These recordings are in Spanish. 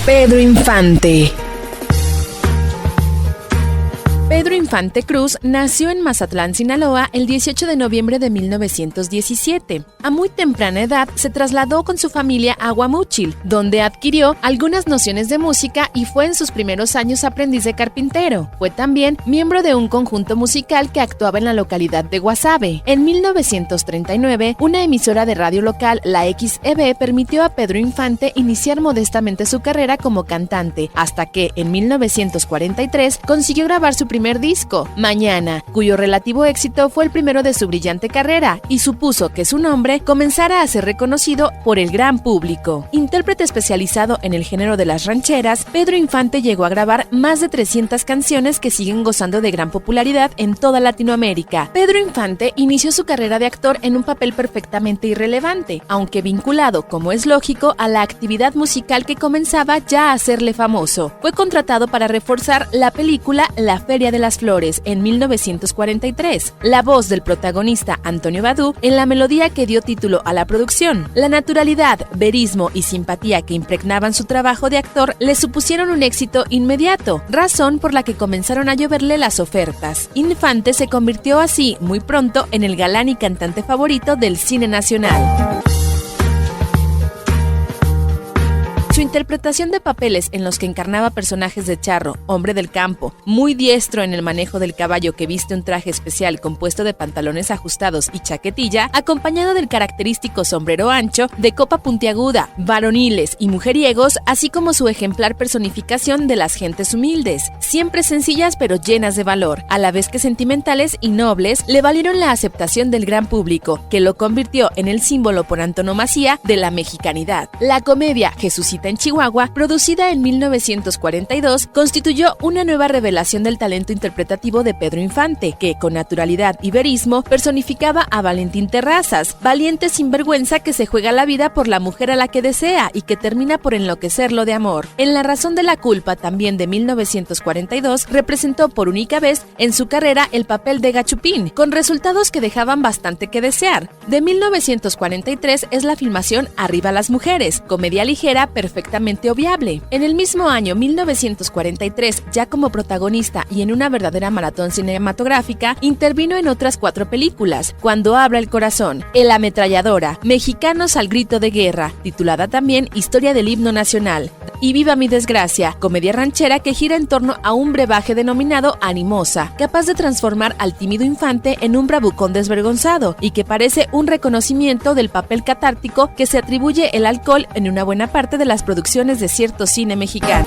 Pedro Infante. Pedro Infante Cruz nació en Mazatlán, Sinaloa, el 18 de noviembre de 1917. A muy temprana edad se trasladó con su familia a Guamúchil, donde adquirió algunas nociones de música y fue en sus primeros años aprendiz de carpintero. Fue también miembro de un conjunto musical que actuaba en la localidad de Guasave. En 1939, una emisora de radio local, la XEB, permitió a Pedro Infante iniciar modestamente su carrera como cantante, hasta que en 1943 consiguió grabar su primer disco, Mañana, cuyo relativo éxito fue el primero de su brillante carrera y supuso que su nombre comenzara a ser reconocido por el gran público. Intérprete especializado en el género de las rancheras, Pedro Infante llegó a grabar más de 300 canciones que siguen gozando de gran popularidad en toda Latinoamérica. Pedro Infante inició su carrera de actor en un papel perfectamente irrelevante, aunque vinculado, como es lógico, a la actividad musical que comenzaba ya a hacerle famoso. Fue contratado para reforzar la película La Feria de las Flores en 1943. La voz del protagonista Antonio Badú en la melodía que dio título a la producción. La naturalidad, verismo y simpatía que impregnaban su trabajo de actor le supusieron un éxito inmediato, razón por la que comenzaron a lloverle las ofertas. Infante se convirtió así muy pronto en el galán y cantante favorito del cine nacional. Su interpretación de papeles en los que encarnaba personajes de charro, hombre del campo, muy diestro en el manejo del caballo que viste un traje especial compuesto de pantalones ajustados y chaquetilla, acompañado del característico sombrero ancho, de copa puntiaguda, varoniles y mujeriegos, así como su ejemplar personificación de las gentes humildes, siempre sencillas pero llenas de valor, a la vez que sentimentales y nobles, le valieron la aceptación del gran público, que lo convirtió en el símbolo por antonomasia de la mexicanidad. La comedia Jesucita en Chihuahua, producida en 1942, constituyó una nueva revelación del talento interpretativo de Pedro Infante, que con naturalidad y verismo personificaba a Valentín Terrazas, valiente sinvergüenza que se juega la vida por la mujer a la que desea y que termina por enloquecerlo de amor. En La razón de la culpa, también de 1942, representó por única vez en su carrera el papel de Gachupín, con resultados que dejaban bastante que desear. De 1943 es la filmación Arriba las mujeres, comedia ligera perfectamente obviable. En el mismo año 1943, ya como protagonista y en una verdadera maratón cinematográfica, intervino en otras 4 películas: Cuando abra el corazón, El ametralladora, Mexicanos al grito de guerra, titulada también Historia del himno nacional, y Viva mi desgracia, comedia ranchera que gira en torno a un brebaje denominado Animosa, capaz de transformar al tímido Infante en un bravucón desvergonzado y que parece un reconocimiento del papel catártico que se atribuye el alcohol en una buena parte de las producciones de cierto cine mexicano.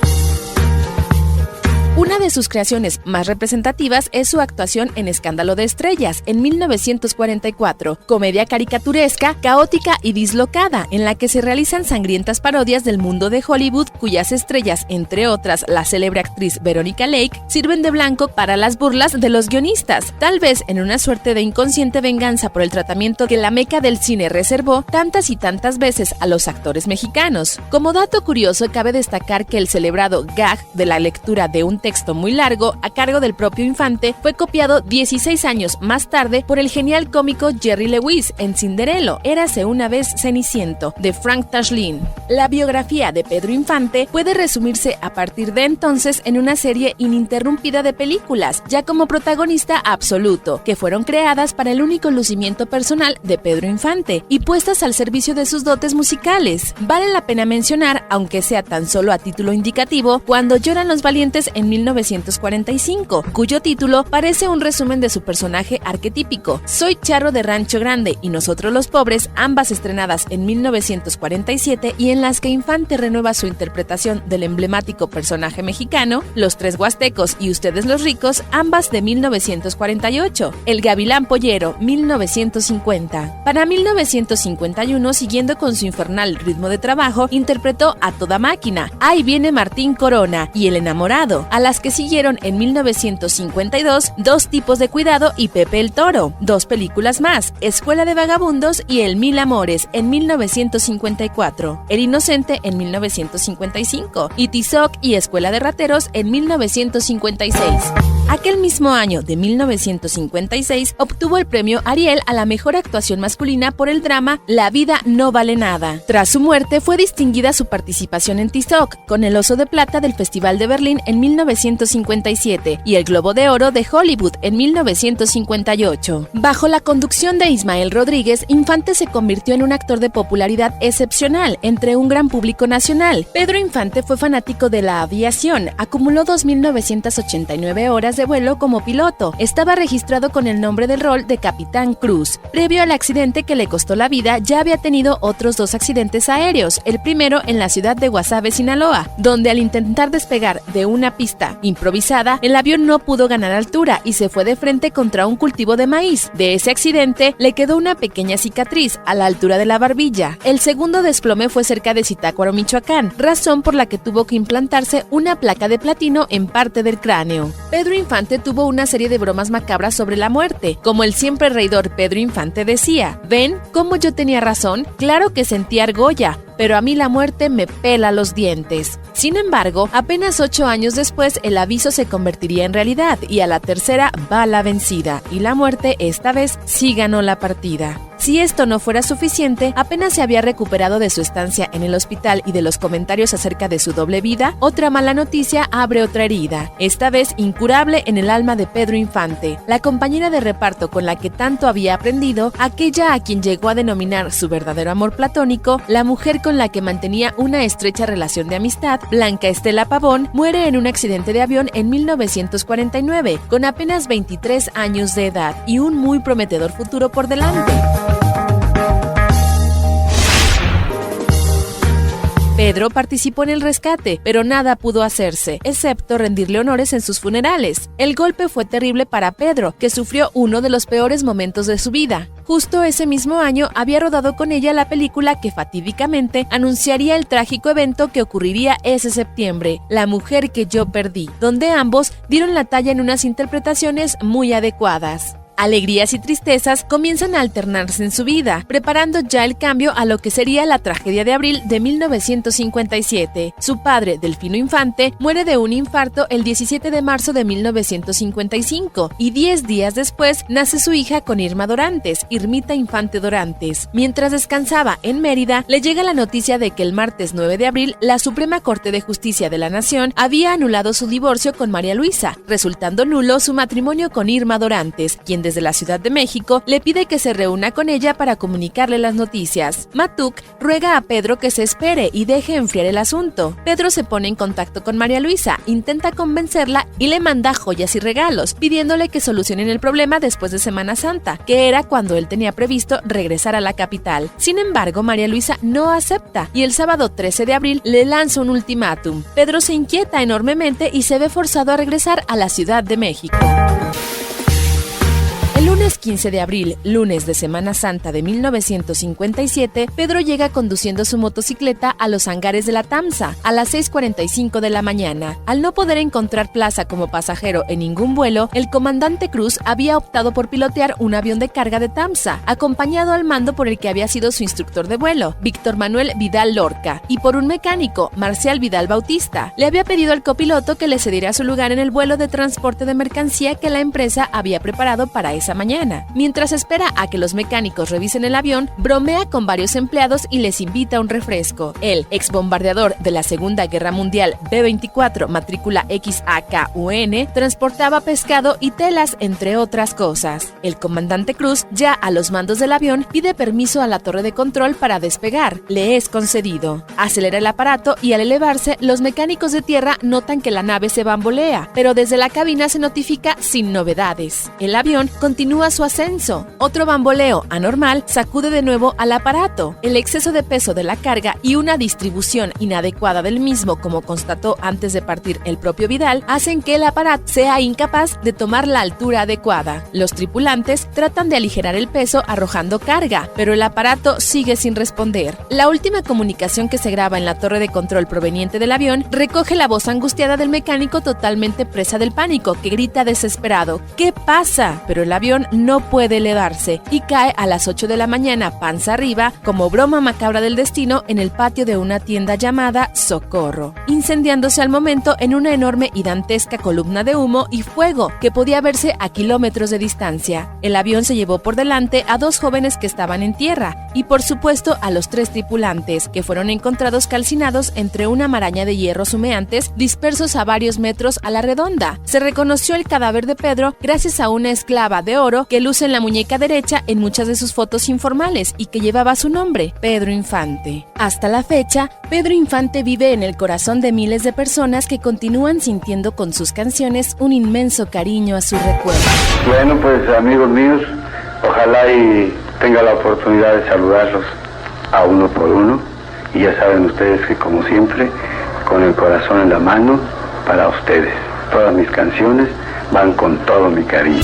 Una de sus creaciones más representativas es su actuación en Escándalo de estrellas, en 1944, comedia caricaturesca, caótica y dislocada, en la que se realizan sangrientas parodias del mundo de Hollywood, cuyas estrellas, entre otras la célebre actriz Verónica Lake, sirven de blanco para las burlas de los guionistas, tal vez en una suerte de inconsciente venganza por el tratamiento que la meca del cine reservó tantas y tantas veces a los actores mexicanos. Como dato curioso, cabe destacar que el celebrado gag de la lectura de un texto muy largo a cargo del propio Infante fue copiado 16 años más tarde por el genial cómico Jerry Lewis en Cinderelo, Érase una vez Ceniciento, de Frank Tashlin. La biografía de Pedro Infante puede resumirse a partir de entonces en una serie ininterrumpida de películas, ya como protagonista absoluto, que fueron creadas para el único lucimiento personal de Pedro Infante y puestas al servicio de sus dotes musicales. Vale la pena mencionar, aunque sea tan solo a título indicativo, Cuando lloran los valientes en 1945, cuyo título parece un resumen de su personaje arquetípico, Soy charro de rancho grande y Nosotros los pobres, ambas estrenadas en 1947 y en las que Infante renueva su interpretación del emblemático personaje mexicano, Los tres huastecos y Ustedes los ricos, ambas de 1948, El gavilán pollero, 1950. Para 1951, siguiendo con su infernal ritmo de trabajo, interpretó A toda máquina, Ahí viene Martín Corona y El enamorado, a las que siguieron en 1952 Dos tipos de cuidado y Pepe el Toro, 2 películas más, Escuela de vagabundos y El mil amores en 1954, El inocente en 1955 y Tizoc y Escuela de rateros en 1956. Aquel mismo año de 1956 obtuvo el premio Ariel a la mejor actuación masculina por el drama La vida no vale nada. Tras su muerte fue distinguida su participación en Tizoc con el Oso de Plata del Festival de Berlín en 1957 y el Globo de Oro de Hollywood en 1958. Bajo la conducción de Ismael Rodríguez, Infante se convirtió en un actor de popularidad excepcional entre un gran público nacional. Pedro Infante fue fanático de la aviación, acumuló 2.989 horas de vuelo como piloto. Estaba registrado con el nombre del rol de Capitán Cruz. Previo al accidente que le costó la vida, ya había tenido otros 2 accidentes aéreos, el primero en la ciudad de Guasave, Sinaloa, donde al intentar despegar de una pista improvisada, el avión no pudo ganar altura y se fue de frente contra un cultivo de maíz. De ese accidente le quedó una pequeña cicatriz a la altura de la barbilla. El segundo desplome fue cerca de Zitácuaro, Michoacán, razón por la que tuvo que implantarse una placa de platino en parte del cráneo. Pedro Infante tuvo una serie de bromas macabras sobre la muerte, como el siempre reidor Pedro Infante decía: ¿ven cómo yo tenía razón? Claro que sentí argolla, pero a mí la muerte me pela los dientes. Sin embargo, apenas 8 años después el aviso se convertiría en realidad y a la tercera va la vencida, y la muerte esta vez sí ganó la partida. Si esto no fuera suficiente, apenas se había recuperado de su estancia en el hospital y de los comentarios acerca de su doble vida, otra mala noticia abre otra herida, esta vez incurable en el alma de Pedro Infante, la compañera de reparto con la que tanto había aprendido, aquella a quien llegó a denominar su verdadero amor platónico, la mujer con la que mantenía una estrecha relación de amistad, Blanca Estela Pavón, muere en un accidente de avión en 1949, con apenas 23 años de edad y un muy prometedor futuro por delante. Pedro participó en el rescate, pero nada pudo hacerse, excepto rendirle honores en sus funerales. El golpe fue terrible para Pedro, que sufrió uno de los peores momentos de su vida. Justo ese mismo año había rodado con ella la película que fatídicamente anunciaría el trágico evento que ocurriría ese septiembre, La mujer que yo perdí, donde ambos dieron la talla en unas interpretaciones muy adecuadas. Alegrías y tristezas comienzan a alternarse en su vida, preparando ya el cambio a lo que sería la tragedia de abril de 1957. Su padre, Delfino Infante, muere de un infarto el 17 de marzo de 1955 y 10 días después nace su hija con Irma Dorantes, Irmita Infante Dorantes. Mientras descansaba en Mérida, le llega la noticia de que el martes 9 de abril la Suprema Corte de Justicia de la Nación había anulado su divorcio con María Luisa, resultando nulo su matrimonio con Irma Dorantes, quien desde la Ciudad de México le pide que se reúna con ella para comunicarle las noticias. Matuk ruega a Pedro que se espere y deje enfriar el asunto. Pedro se pone en contacto con María Luisa, intenta convencerla y le manda joyas y regalos, pidiéndole que solucionen el problema después de Semana Santa, que era cuando él tenía previsto regresar a la capital. Sin embargo, María Luisa no acepta y el sábado 13 de abril le lanza un ultimátum. Pedro se inquieta enormemente y se ve forzado a regresar a la Ciudad de México. El lunes 15 de abril, lunes de Semana Santa de 1957, Pedro llega conduciendo su motocicleta a los hangares de la TAMSA a las 6:45 de la mañana. Al no poder encontrar plaza como pasajero en ningún vuelo, el comandante Cruz había optado por pilotear un avión de carga de TAMSA, acompañado al mando por el que había sido su instructor de vuelo, Víctor Manuel Vidal Lorca, y por un mecánico, Marcial Vidal Bautista. Le había pedido al copiloto que le cediera su lugar en el vuelo de transporte de mercancía que la empresa había preparado para esa mañana. Mientras espera a que los mecánicos revisen el avión, bromea con varios empleados y les invita a un refresco. El exbombardeador de la Segunda Guerra Mundial B-24, matrícula XAKUN, transportaba pescado y telas, entre otras cosas. El comandante Cruz, ya a los mandos del avión, pide permiso a la torre de control para despegar. Le es concedido. Acelera el aparato y al elevarse, los mecánicos de tierra notan que la nave se bambolea, pero desde la cabina se notifica sin novedades. El avión continúa su ascenso. Otro bamboleo anormal sacude de nuevo al aparato. El exceso de peso de la carga y una distribución inadecuada del mismo, como constató antes de partir el propio Vidal, hacen que el aparato sea incapaz de tomar la altura adecuada. Los tripulantes tratan de aligerar el peso arrojando carga, pero el aparato sigue sin responder. La última comunicación que se graba en la torre de control proveniente del avión recoge la voz angustiada del mecánico totalmente presa del pánico, que grita desesperado: ¿qué pasa? Pero el avión no puede elevarse y cae a las 8 de la mañana panza arriba como broma macabra del destino en el patio de una tienda llamada Socorro, incendiándose al momento en una enorme y dantesca columna de humo y fuego que podía verse a kilómetros de distancia. El avión se llevó por delante a 2 jóvenes que estaban en tierra y por supuesto a los 3 tripulantes, que fueron encontrados calcinados entre una maraña de hierros humeantes dispersos a varios metros a la redonda. Se reconoció el cadáver de Pedro gracias a una esclava de oro que luce en la muñeca derecha en muchas de sus fotos informales y que llevaba su nombre, Pedro Infante. Hasta la fecha, Pedro Infante vive en el corazón de miles de personas que continúan sintiendo con sus canciones un inmenso cariño a su recuerdo. Bueno, pues amigos míos, ojalá y tenga la oportunidad de saludarlos a uno por uno, y ya saben ustedes que como siempre, con el corazón en la mano, para ustedes. Todas mis canciones van con todo mi cariño.